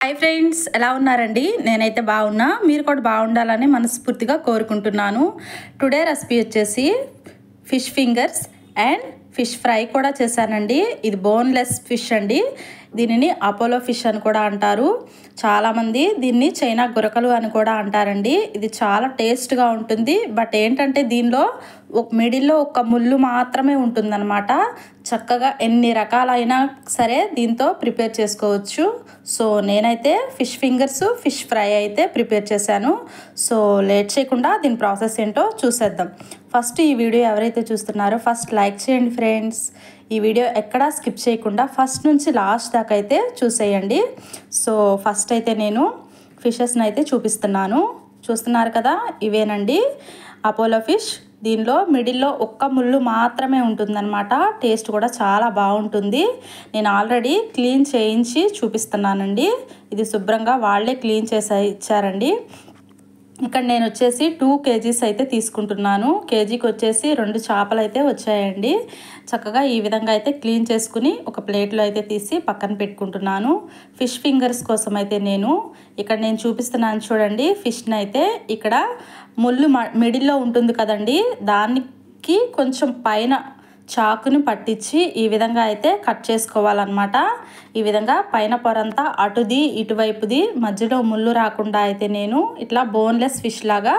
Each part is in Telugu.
హాయ్ ఫ్రెండ్స్, ఎలా ఉన్నారండి? నేనైతే బాగున్నా. మీరు కూడా బాగుండాలని మనస్ఫూర్తిగా కోరుకుంటున్నాను. టుడే రెసిపీ వచ్చేసి fish fingers and fish fry కూడా చేశానండి. ఇది బోన్లెస్ ఫిష్ అండి. దీనిని అపోలో ఫిష్ అని కూడా అంటారు. చాలామంది దీన్ని చైనా గురకలు అని కూడా అంటారండి. ఇది చాలా టేస్ట్గా ఉంటుంది. బట్ ఏంటంటే దీనిలో మిడిల్లో ఒక ముళ్ళు మాత్రమే ఉంటుందన్నమాట. చక్కగా ఎన్ని రకాలైనా సరే దీంతో ప్రిపేర్ చేసుకోవచ్చు. సో నేనైతే ఫిష్ ఫింగర్స్ ఫిష్ ఫ్రై అయితే ప్రిపేర్ చేశాను. సో లేట్ చేయకుండా దీని ప్రాసెస్ ఏంటో చూసేద్దాం. ఫస్ట్ ఈ వీడియో ఎవరైతే చూస్తున్నారో ఫస్ట్ లైక్ చేయండి ఫ్రెండ్స్. ఈ వీడియో ఎక్కడా స్కిప్ చేయకుండా ఫస్ట్ నుంచి లాస్ట్ దాకా అయితే చూసేయండి. సో ఫస్ట్ అయితే నేను ఫిషెస్ని అయితే చూపిస్తున్నాను. చూస్తున్నారు కదా, ఇవేనండి అపోలో ఫిష్. దీనిలో మిడిల్లో ఒక్క ముళ్ళు మాత్రమే ఉంటుందన్నమాట. టేస్ట్ కూడా చాలా బాగుంటుంది. నేను ఆల్రెడీ క్లీన్ చేయించి చూపిస్తున్నానండి. ఇది శుభ్రంగా వాళ్ళే క్లీన్ చేసి ఇచ్చారండి. ఇక్కడ నేను వచ్చేసి 2 kgs అయితే తీసుకుంటున్నాను. కేజీకి వచ్చేసి 2 చేపలు అయితే వచ్చాయండి. చక్కగా ఈ విధంగా అయితే క్లీన్ చేసుకుని ఒక ప్లేట్లో అయితే తీసి పక్కన పెట్టుకుంటున్నాను. ఫిష్ ఫింగర్స్ కోసం అయితే నేను చూపిస్తున్నాను చూడండి. ఫిష్ని అయితే ఇక్కడ ముళ్ళు మిడిల్లో ఉంటుంది కదండి, దానికి కొంచెం పైన చాకుని పట్టించి ఈ విధంగా అయితే కట్ చేసుకోవాలన్నమాట. ఈ విధంగా పైన పొరంతా అటుది ఇటువైపుది మధ్యలో ముళ్ళు రాకుండా అయితే నేను ఇట్లా బోన్లెస్ ఫిష్ లాగా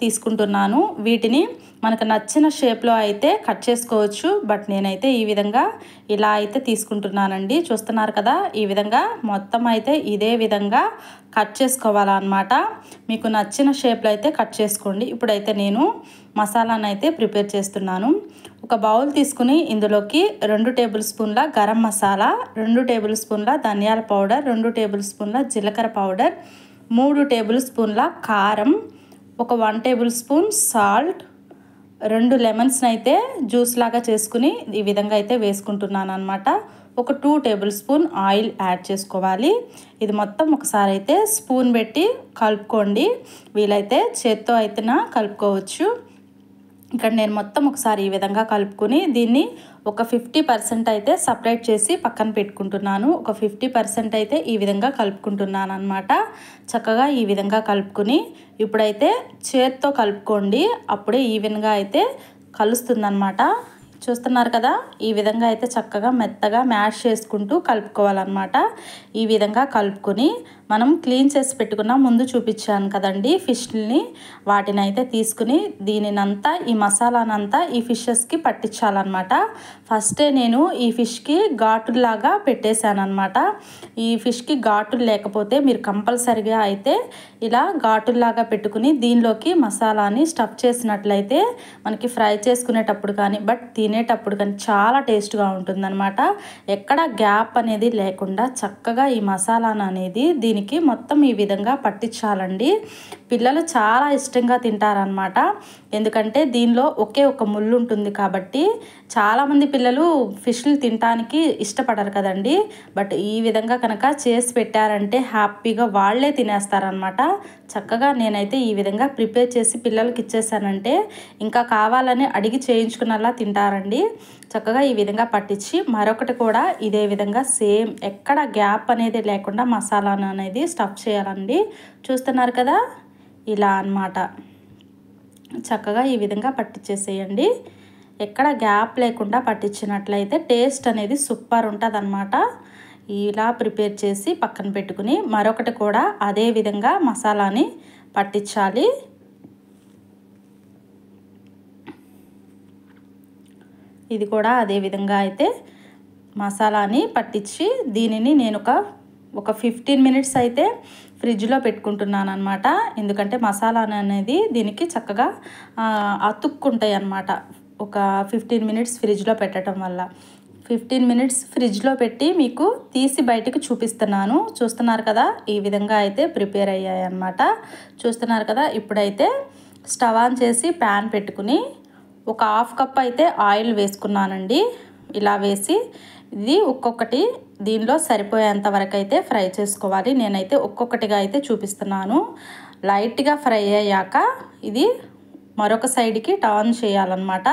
తీసుకుంటున్నాను. వీటిని మనకు నచ్చిన షేప్లో అయితే కట్ చేసుకోవచ్చు. బట్ నేనైతే ఈ విధంగా ఇలా అయితే తీసుకుంటున్నానండి. చూస్తున్నారు కదా, ఈ విధంగా మొత్తం అయితే ఇదే విధంగా కట్ చేసుకోవాలన్నమాట. మీకు నచ్చిన షేప్లో అయితే కట్ చేసుకోండి. ఇప్పుడైతే నేను మసాలాను అయితే ప్రిపేర్ చేస్తున్నాను. ఒక బౌల్ తీసుకుని ఇందులోకి 2 టేబుల్ స్పూన్ల గరం మసాలా, 2 టేబుల్ స్పూన్ల ధనియాల పౌడర్, 2 టేబుల్ స్పూన్ల జీలకర్ర పౌడర్, 3 టేబుల్ స్పూన్ల కారం, ఒక 1 టేబుల్ స్పూన్ సాల్ట్, 2 లెమన్స్ని అయితే జ్యూస్ లాగా చేసుకుని ఈ విధంగా అయితే వేసుకుంటున్నాను అనమాట. ఒక 2 టేబుల్ స్పూన్ ఆయిల్ యాడ్ చేసుకోవాలి. ఇది మొత్తం ఒకసారి అయితే స్పూన్ పెట్టి కలుపుకోండి. వీలైతే చేత్తో అయితేనా కలుపుకోవచ్చు. ఇక్కడ నేను మొత్తం ఒకసారి ఈ విధంగా కలుపుకొని దీన్ని ఒక 50% అయితే సపరేట్ చేసి పక్కన పెట్టుకుంటున్నాను. ఒక 50% అయితే ఈ విధంగా కలుపుకుంటున్నాను అనమాట. చక్కగా ఈ విధంగా కలుపుకొని ఇప్పుడైతే చేత్తో కలుపుకోండి. అప్పుడే ఈవెన్గా అయితే కలుస్తుందన్నమాట. చూస్తున్నారు కదా, ఈ విధంగా అయితే చక్కగా మెత్తగా మ్యాష్ చేసుకుంటూ కలుపుకోవాలన్నమాట. ఈ విధంగా కలుపుకొని మనం క్లీన్ చేసి పెట్టుకున్న ముందు చూపించాను కదండి ఫిష్ని, వాటిని అయితే తీసుకుని దీనినంతా ఈ మసాలానంతా ఈ ఫిషెస్కి పట్టించాలన్నమాట. ఫస్టే నేను ఈ ఫిష్కి ఘాటులాగా పెట్టేశాను అనమాట. ఈ ఫిష్కి ఘాటులు లేకపోతే మీరు కంపల్సరిగా అయితే ఇలా ఘాటులాగా పెట్టుకుని దీనిలోకి మసాలాని స్టఫ్ చేసినట్లయితే మనకి ఫ్రై చేసుకునేటప్పుడు కానీ బట్ తినేటప్పుడు కానీ చాలా టేస్ట్గా ఉంటుందన్నమాట. ఎక్కడ గ్యాప్ అనేది లేకుండా చక్కగా ఈ మసాలాను అనేది దీనికి మొత్తం ఈ విధంగా పట్టించాలండి. పిల్లలు చాలా ఇష్టంగా తింటారనమాట. ఎందుకంటే దీనిలో ఒకే ఒక ముళ్ళు ఉంటుంది కాబట్టి చాలామంది పిల్లలు ఫిష్లు తినడానికి ఇష్టపడరు కదండి. బట్ ఈ విధంగా కనుక చేసి పెట్టారంటే హ్యాపీగా వాళ్ళే తినేస్తారనమాట. చక్కగా నేనైతే ఈ విధంగా ప్రిపేర్ చేసి పిల్లలకి ఇచ్చేసానంటే ఇంకా కావాలని అడిగి చేయించుకున్నలా తింటారండి. చక్కగా ఈ విధంగా పట్టించి మరొకటి కూడా ఇదే విధంగా సేమ్ ఎక్కడ గ్యాప్ అనేది లేకుండా మసాలాను అనేది స్టఫ్ చేయాలండి. చూస్తున్నారు కదా, ఇలా అన్నమాట. చక్కగా ఈ విధంగా పట్టించేసేయండి. ఎక్కడ గ్యాప్ లేకుండా పట్టించినట్లయితే టేస్ట్ అనేది సూపర్ ఉంటుంది అన్నమాట. ఇలా ప్రిపేర్ చేసి పక్కన పెట్టుకుని మరొకటి కూడా అదే విధంగా మసాలాని పట్టించాలి. ఇది కూడా అదే విధంగా అయితే మసాలాని పట్టించి దీనిని నేను ఒక 15 minutes అయితే ఫ్రిడ్జ్లో పెట్టుకుంటున్నాను అనమాట. ఎందుకంటే మసాలా అనేది దీనికి చక్కగా అతుక్కుంటాయి అన్నమాట. ఒక 15 minutes ఫ్రిడ్జ్లో పెట్టడం వల్ల 15 minutes ఫ్రిడ్జ్లో పెట్టి మీకు తీసి బయటకు చూపిస్తున్నాను. చూస్తున్నారు కదా, ఈ విధంగా అయితే ప్రిపేర్ అయ్యాయి అన్నమాట. చూస్తున్నారు కదా, ఇప్పుడైతే స్టవ్ ఆన్ చేసి ప్యాన్ పెట్టుకుని ఒక 1/2 కప్ అయితే ఆయిల్ వేసుకున్నానండి. ఇలా వేసి ఇది ఒక్కొక్కటి దీనిలో సరిపోయేంత వరకు అయితే ఫ్రై చేసుకోవాలి. నేనైతే ఒక్కొక్కటిగా అయితే చూపిస్తున్నాను. లైట్గా ఫ్రై అయ్యాక ఇది మరొక సైడ్కి టర్న్ చేయాలన్నమాట.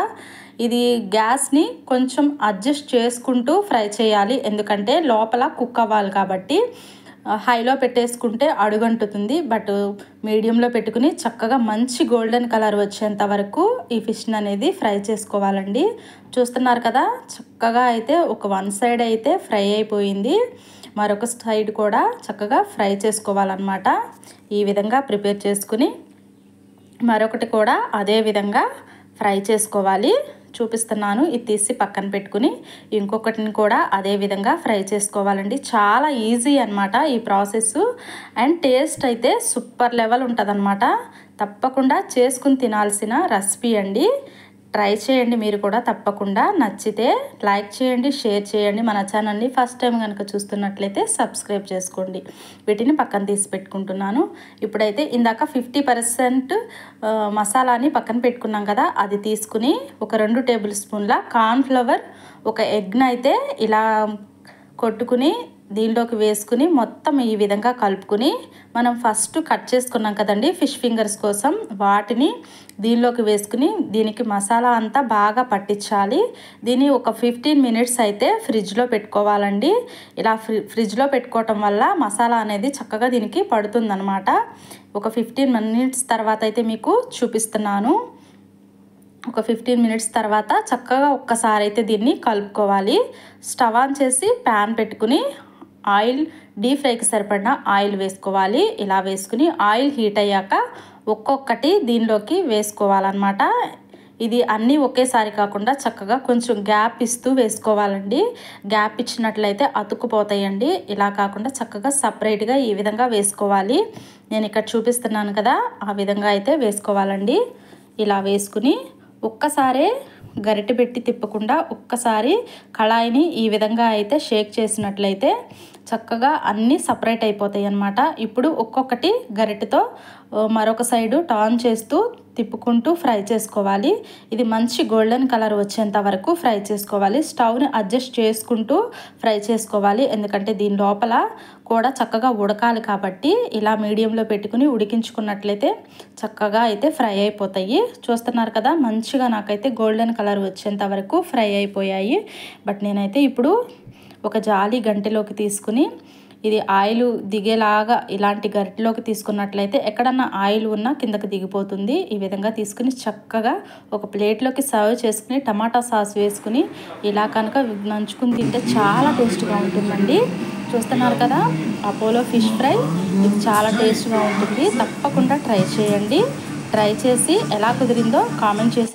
ఇది గ్యాస్ని కొంచెం అడ్జస్ట్ చేసుకుంటూ ఫ్రై చేయాలి. ఎందుకంటే లోపల కుక్ అవ్వాలి కాబట్టి హైలో పెట్టేసుకుంటే అడుగంటుతుంది. బట్ మీడియంలో పెట్టుకుని చక్కగా మంచి గోల్డెన్ కలర్ వచ్చేంత వరకు ఈ ఫిష్ని అనేది ఫ్రై చేసుకోవాలండి. చూస్తున్నారు కదా, చక్కగా అయితే ఒక వన్ సైడ్ అయితే ఫ్రై అయిపోయింది. మరొక సైడ్ కూడా చక్కగా ఫ్రై చేసుకోవాలన్నమాట. ఈ విధంగా ప్రిపేర్ చేసుకుని మరొకటి కూడా అదే విధంగా ఫ్రై చేసుకోవాలి. చూపిస్తున్నాను. ఇది తీసి పక్కన పెట్టుకుని ఇంకొకటిని కూడా అదే విధంగా ఫ్రై చేసుకోవాలండి. చాలా ఈజీ అన్నమాట ఈ ప్రాసెస్. అండ్ టేస్ట్ అయితే సూపర్ లెవెల్ ఉంటుందన్నమాట. తప్పకుండా చేసుకుని తినాల్సిన రెసిపీ అండి. ట్రై చేయండి మీరు కూడా తప్పకుండా. నచ్చితే లైక్ చేయండి, షేర్ చేయండి. మన ఛానల్ని ఫస్ట్ టైం కనుక చూస్తున్నట్లయితే సబ్స్క్రైబ్ చేసుకోండి. వీటిని పక్కన తీసి పెట్టుకుంటున్నాను. ఇప్పుడైతే ఇందాక 50% మసాలాని పక్కన పెట్టుకున్నాం కదా, అది తీసుకుని ఒక 2 టేబుల్ స్పూన్ల కార్న్ఫ్లవర్, ఒక ఎగ్ని అయితే ఇలా కొట్టుకుని దీనిలోకి వేసుకుని మొత్తం ఈ విధంగా కలుపుకుని మనం ఫస్ట్ కట్ చేసుకున్నాం కదండి ఫిష్ ఫింగర్స్ కోసం, వాటిని దీనిలోకి వేసుకుని దీనికి మసాలా అంతా బాగా పట్టించాలి. దీన్ని ఒక 15 మినిట్స్ అయితే ఫ్రిడ్జ్లో పెట్టుకోవాలండి. ఇలా ఫ్రిడ్జ్లో పెట్టుకోవటం వల్ల మసాలా అనేది చక్కగా దీనికి పడుతుందన్నమాట. ఒక 15 మినిట్స్ తర్వాత అయితే మీకు చూపిస్తున్నాను. ఒక 15 మినిట్స్ తర్వాత చక్కగా ఒక్కసారి అయితే దీన్ని కలుపుకోవాలి. స్టవ్ ఆన్ చేసి ప్యాన్ పెట్టుకుని ఆయిల్, డీప్ ఫ్రైకి సరిపడిన ఆయిల్ వేసుకోవాలి. ఇలా వేసుకుని ఆయిల్ హీట్ అయ్యాక ఒక్కొక్కటి దీనిలోకి వేసుకోవాలన్నమాట. ఇది అన్నీ ఒకేసారి కాకుండా చక్కగా కొంచెం గ్యాప్ ఇస్తూ వేసుకోవాలండి. గ్యాప్ ఇచ్చినట్లయితే అతుక్కుపోతాయండి. ఇలా కాకుండా చక్కగా సపరేట్గా ఈ విధంగా వేసుకోవాలి. నేను ఇక్కడ చూపిస్తున్నాను కదా, ఆ విధంగా అయితే వేసుకోవాలండి. ఇలా వేసుకుని ఒక్కసారే గరిటె పెట్టి తిప్పకుండా ఒక్కసారి కళాయిని ఈ విధంగా అయితే షేక్ చేసినట్లయితే చక్కగా అన్నీ సపరేట్ అయిపోతాయి అన్నమాట. ఇప్పుడు ఒక్కొక్కటి గరిటెతో మరొక సైడు టర్న్ చేస్తూ తిప్పుకుంటూ ఫ్రై చేసుకోవాలి. ఇది మంచి గోల్డెన్ కలర్ వచ్చేంత వరకు ఫ్రై చేసుకోవాలి. స్టవ్ని అడ్జస్ట్ చేసుకుంటూ ఫ్రై చేసుకోవాలి. ఎందుకంటే దీని లోపల కూడా చక్కగా ఉడకాలి కాబట్టి ఇలా మీడియంలో పెట్టుకుని ఉడికించుకున్నట్లయితే చక్కగా అయితే ఫ్రై అయిపోతాయి. చూస్తున్నారు కదా, మంచిగా నాకైతే గోల్డెన్ కలర్ వచ్చేంత వరకు ఫ్రై అయిపోయాయి. బట్ నేనైతే ఇప్పుడు ఒక జాలి గంటెలోకి తీసుకుని ఇది ఆయిల్ దిగేలాగా ఇలాంటి గరిటెలోకి తీసుకున్నట్లయితే ఎక్కడన్నా ఆయిల్ ఉన్నా కిందకి దిగిపోతుంది. ఈ విధంగా తీసుకుని చక్కగా ఒక ప్లేట్లోకి సర్వ్ చేసుకుని టమాటా సాస్ వేసుకుని ఇలా కనుక నంచుకుని తింటే చాలా టేస్ట్గా ఉంటుందండి. చూస్తున్నారు కదా, అపోలో ఫిష్ ఫ్రై ఇది చాలా టేస్ట్గా ఉంటుంది. తప్పకుండా ట్రై చేయండి. ట్రై చేసి ఎలా కుదిరిందో కామెంట్ చేసి